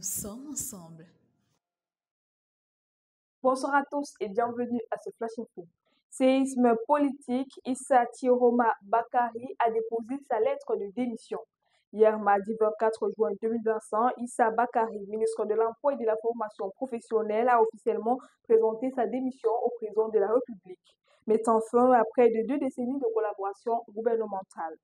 sommes ensemble. Bonsoir à tous et bienvenue à ce Flash Info. Séisme politique, Issa Tiroma Bakari a déposé sa lettre de démission. Hier, mardi 24 juin 2025, Issa Bakari, ministre de l'Emploi et de la Formation professionnelle, a officiellement présenté sa démission au président de la République, mettant fin à près de 2 décennies de collaboration gouvernementale.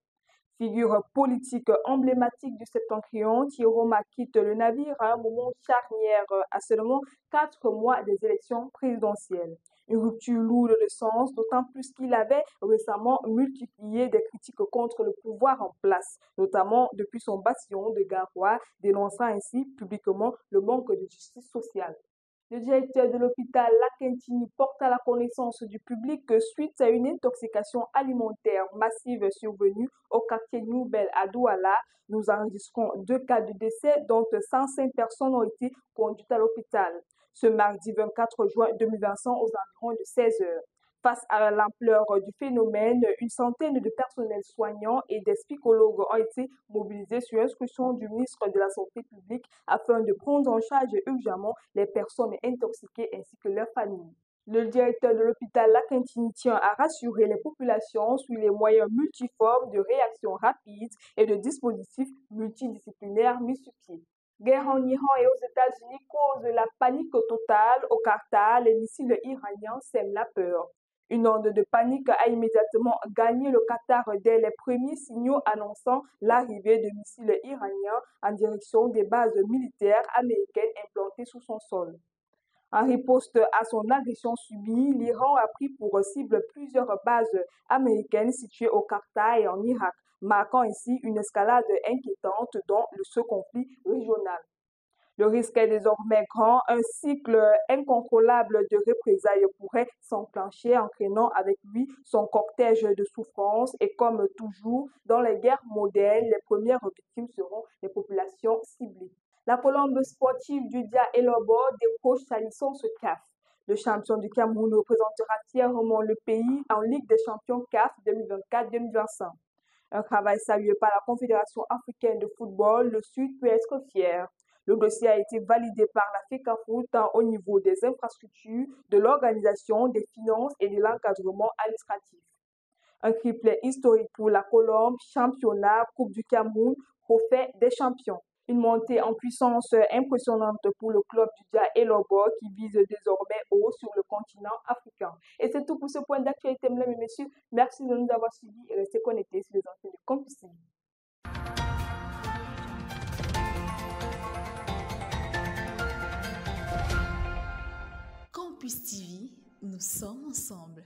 Figure politique emblématique du septentrion, Tiroma quitte le navire à un moment charnière à seulement 4 mois des élections présidentielles. Une rupture lourde de sens, d'autant plus qu'il avait récemment multiplié des critiques contre le pouvoir en place, notamment depuis son bastillon de Garoua, dénonçant ainsi publiquement le manque de justice sociale. Le directeur de l'hôpital Lakentini porte à la connaissance du public que suite à une intoxication alimentaire massive survenue au quartier Nouvelle à Douala, nous enregistrons 2 cas de décès dont 105 personnes ont été conduites à l'hôpital. Ce mardi 24 juin 2025 aux environs de 16 heures. Face à l'ampleur du phénomène, une centaine de personnels soignants et des psychologues ont été mobilisés sur instruction du ministre de la Santé publique afin de prendre en charge urgemment les personnes intoxiquées ainsi que leurs familles. Le directeur de l'hôpital Lakentini tient à rassurer les populations sur les moyens multiformes de réaction rapide et de dispositifs multidisciplinaires mis sur pied. Guerre en Iran et aux États-Unis cause la panique totale au Qatar. Les missiles iraniens sèment la peur. Une onde de panique a immédiatement gagné le Qatar dès les premiers signaux annonçant l'arrivée de missiles iraniens en direction des bases militaires américaines implantées sous son sol. En riposte à son agression subie, l'Iran a pris pour cible plusieurs bases américaines situées au Qatar et en Irak, marquant ainsi une escalade inquiétante dans ce conflit régional. Le risque est désormais grand, un cycle incontrôlable de représailles pourrait s'enclencher, entraînant avec lui son cortège de souffrances et comme toujours dans les guerres modernes, les premières victimes seront les populations ciblées. La colombe sportive du Dia Elobo décroche sa licence CAF. Le champion du Cameroun représentera fièrement le pays en Ligue des champions CAF 2024-2025. Un travail salué par la Confédération africaine de football, le Sud peut être fier. Le dossier a été validé par la FECAFOOT tant au niveau des infrastructures, de l'organisation, des finances et de l'encadrement administratif. Un triplé historique pour la Colombe, championnat, Coupe du Cameroun, trophée des champions. Une montée en puissance impressionnante pour le club du Dia Elobo qui vise désormais haut sur le continent africain. Et c'est tout pour ce point d'actualité, mesdames et messieurs. Merci de nous avoir suivis et restez connectés sur les antennes de Campus TV. Campus TV, nous sommes ensemble.